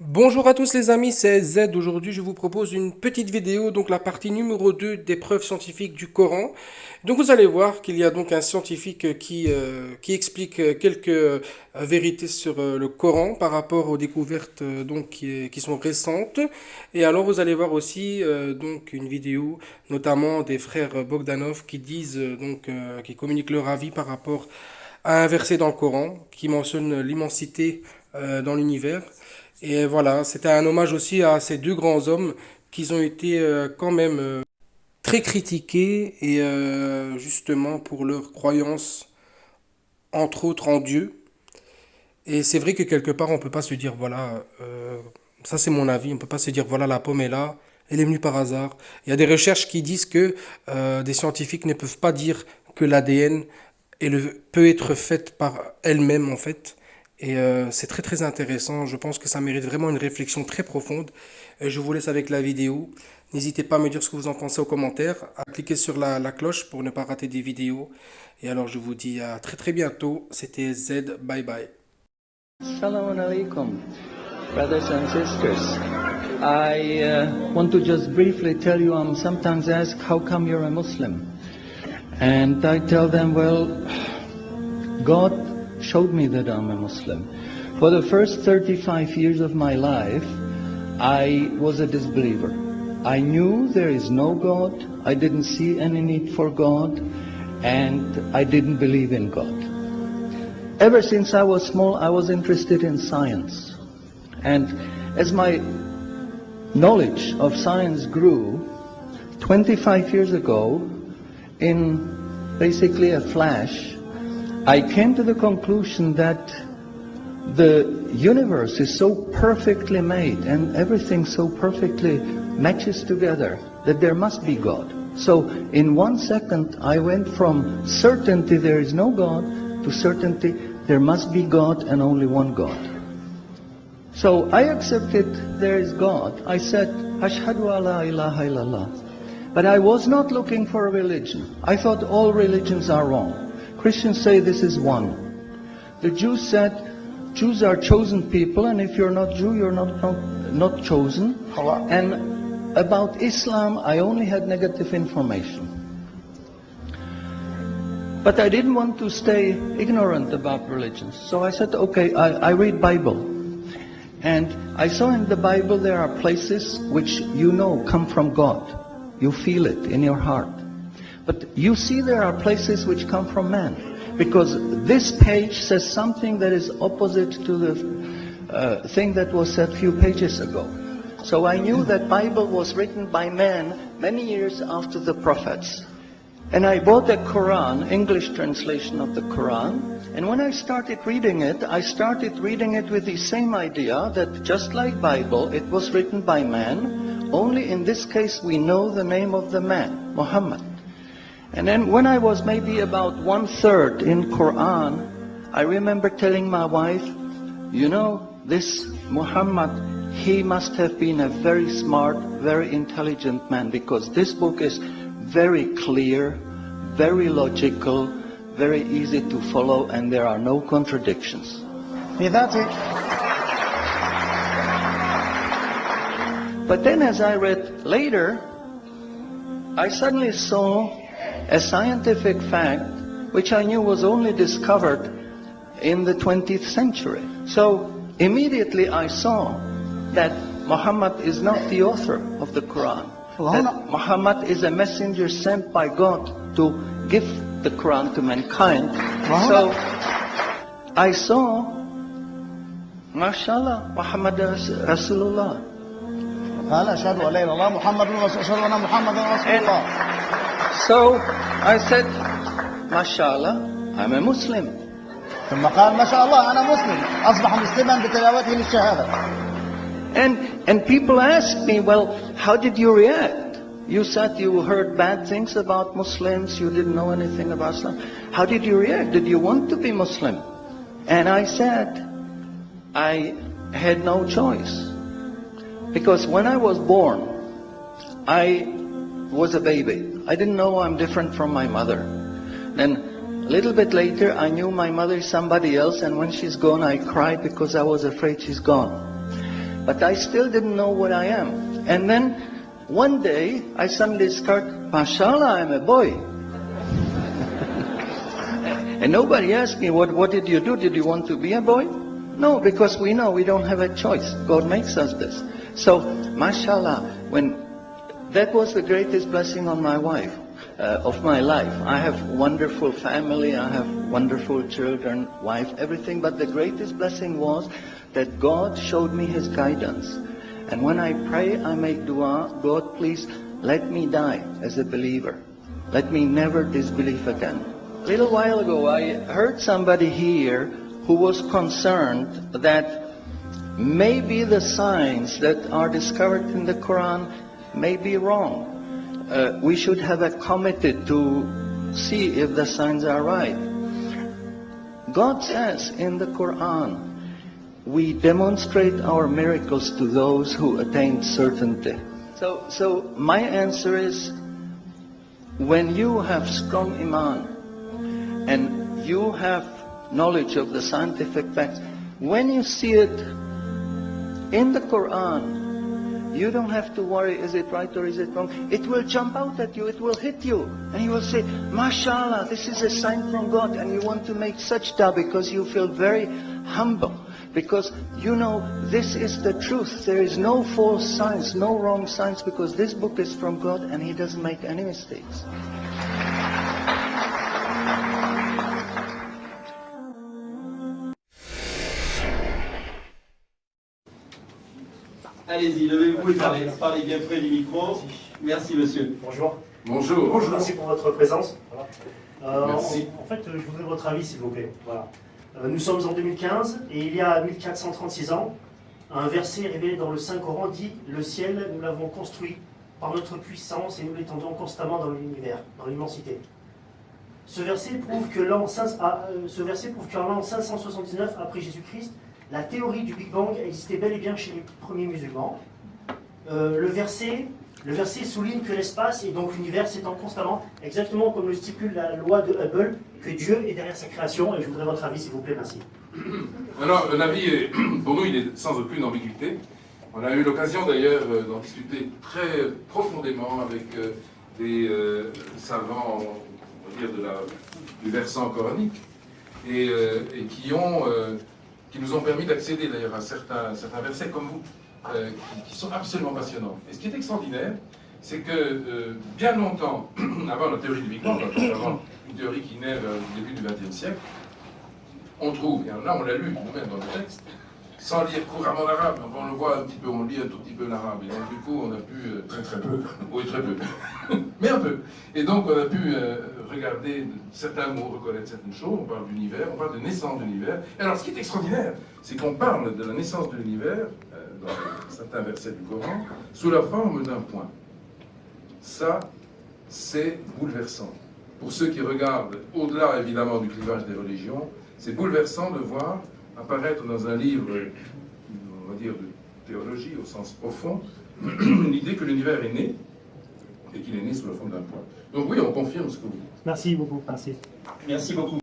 Bonjour à tous les amis, c'est EsZedd. Aujourd'hui, je vous propose une petite vidéo, donc la partie numéro 2 des preuves scientifiques du Coran. Donc vous allez voir qu'il y a donc un scientifique qui explique quelques vérités sur le Coran par rapport aux découvertes qui sont récentes. Et alors vous allez voir aussi donc une vidéo notamment des frères Bogdanov qui disent qui communiquent leur avis par rapport à un verset dans le Coran qui mentionne l'immensité dans l'univers. Et voilà, c'était un hommage aussi à ces deux grands hommes qui ont été quand même très critiqués et justement pour leur croyance, entre autres en Dieu. Et c'est vrai que quelque part, on peut pas se dire, voilà, ça c'est mon avis, on peut pas se dire, voilà, la pomme est là, elle est venue par hasard. Il y a des recherches qui disent que des scientifiques ne peuvent pas dire que l'ADN peut être fait par elle-même en fait. Et c'est très très intéressant. Je pense que ça mérite vraiment une réflexion très profonde. Je vous laisse avec la vidéo. N'hésitez pas à me dire ce que vous en pensez aux commentaires, à cliquer sur la cloche pour ne pas rater des vidéos. Et alors je vous dis à très très bientôt. C'était Z. Bye bye. Assalamu alaikum, brothers and sisters. I want to just briefly tell you, I'm sometimes asked, how come you're a Muslim? And I tell them, well, God showed me that I'm a Muslim. For the first 35 years of my life, I was a disbeliever. I knew there is no God, I didn't see any need for God, and I didn't believe in God. Ever since I was small, I was interested in science. And as my knowledge of science grew, 25 years ago, in basically a flash, I came to the conclusion that the universe is so perfectly made and everything so perfectly matches together that there must be God. So in 1 second, I went from certainty there is no God to certainty there must be God and only one God. So I accepted there is God. I said, Ashhadu alla ilaha illallah. But I was not looking for a religion. I thought all religions are wrong. Christians say this is one. The Jews said, Jews are chosen people, and if you're not Jew, you're not chosen. And about Islam, I only had negative information. But I didn't want to stay ignorant about religions. So I said, okay, I read Bible. And I saw in the Bible there are places which you know come from God. You feel it in your heart. But you see there are places which come from man. Because this page says something that is opposite to the thing that was said a few pages ago. So I knew that Bible was written by man many years after the prophets. And I bought a Quran, English translation of the Quran, and when I started reading it with the same idea that just like Bible, it was written by man, only in this case we know the name of the man, Muhammad. And then when I was maybe about 1/3 in Quran, I remember telling my wife, you know, this Muhammad, he must have been a very smart, very intelligent man, because this book is very clear, very logical, very easy to follow, and there are no contradictions. But then as I read later, I suddenly saw a scientific fact which I knew was only discovered in the 20th century. So immediately I saw that Muhammad is not the author of the Quran. That Muhammad is a messenger sent by God to give the Quran to mankind. So I saw, mashallah, Muhammad Rasulullah. So I said, mashallah, I'm a Muslim. ثم قال ما شاء الله أنا مسلم أصبح مسلما بتلاوته للشهادة. And people ask me, well, how did you react? You said you heard bad things about Muslims, you didn't know anything about Islam. How did you react? Did you want to be Muslim? And I said, I had no choice. Because when I was born, I was a baby. I didn't know I'm different from my mother. Then a little bit later, I knew my mother is somebody else, and when she's gone, I cried because I was afraid she's gone. but I still didn't know what I am. And then one day I suddenly discovered, mashallah, I'm a boy. And nobody asked me, what did you do? Did you want to be a boy? No, because we know we don't have a choice. God makes us this. So, mashallah, that was the greatest blessing on my wife, of my life. I have wonderful family, I have wonderful children, wife, everything, but the greatest blessing was that God showed me His guidance. And when I pray, I make dua, God, please let me die as a believer. Let me never disbelieve again. A little while ago, I heard somebody here who was concerned that maybe the signs that are discovered in the Quran may be wrong. We should have a committee to see if the signs are right. God says in the Quran, we demonstrate our miracles to those who attain certainty. So my answer is, when you have strong iman and you have knowledge of the scientific facts, when you see it in the Quran, you don't have to worry, is it right or is it wrong? It will jump out at you, it will hit you. And you will say, mashallah, this is a sign from God. And you want to make sajda because you feel very humble. Because you know this is the truth. There is no false signs, no wrong signs, because this book is from God and He doesn't make any mistakes. Allez-y, levez-vous et parlez bien près du micro. Merci, monsieur. Bonjour. Bonjour. Bonjour, merci pour votre présence. Voilà. Merci. En fait, je voudrais votre avis, s'il vous plaît. Voilà. Nous sommes en 2015 et il y a 1436 ans, un verset révélé dans le Saint-Coran dit « Le ciel, nous l'avons construit par notre puissance et nous l'étendons constamment dans l'univers, dans l'immensité. » Ce verset prouve qu'en l'an 579 après Jésus-Christ, la théorie du Big Bang existait bel et bien chez les premiers musulmans. Le verset souligne que l'espace et donc l'univers s'étend constamment, exactement comme le stipule la loi de Hubble, que Dieu est derrière sa création. Et je voudrais votre avis, s'il vous plaît, merci. Alors, l'avis, pour nous, il est sans aucune ambiguïté. On a eu l'occasion d'ailleurs d'en discuter très profondément avec des savants, on va dire, du versant coranique, et qui nous ont permis d'accéder d'ailleurs à certains versets comme vous, qui sont absolument passionnants. Et ce qui est extraordinaire, c'est que bien longtemps, avant la théorie du Big Bang, avant une théorie qui naît au début du XXe siècle, on trouve, et là on l'a lu nous-mêmes dans le texte, sans lire couramment l'arabe, on le voit un petit peu, on lit un tout petit peu l'arabe, et donc du coup on a pu... très peu. Oui, très peu. Mais un peu. Et donc on a pu regarder certains mots, reconnaître certaines choses, on parle d'univers, on parle de naissance de l'univers. Et alors ce qui est extraordinaire, c'est qu'on parle de la naissance de l'univers, dans certains versets du Coran, sous la forme d'un point. Ça, c'est bouleversant. Pour ceux qui regardent, au-delà évidemment du clivage des religions, c'est bouleversant de voir apparaître dans un livre, on va dire, de théologie au sens profond, l'idée que l'univers est né, et qu'il est né sous la forme d'un point. Donc oui, on confirme ce que vous dites. Merci beaucoup. Merci. Merci beaucoup.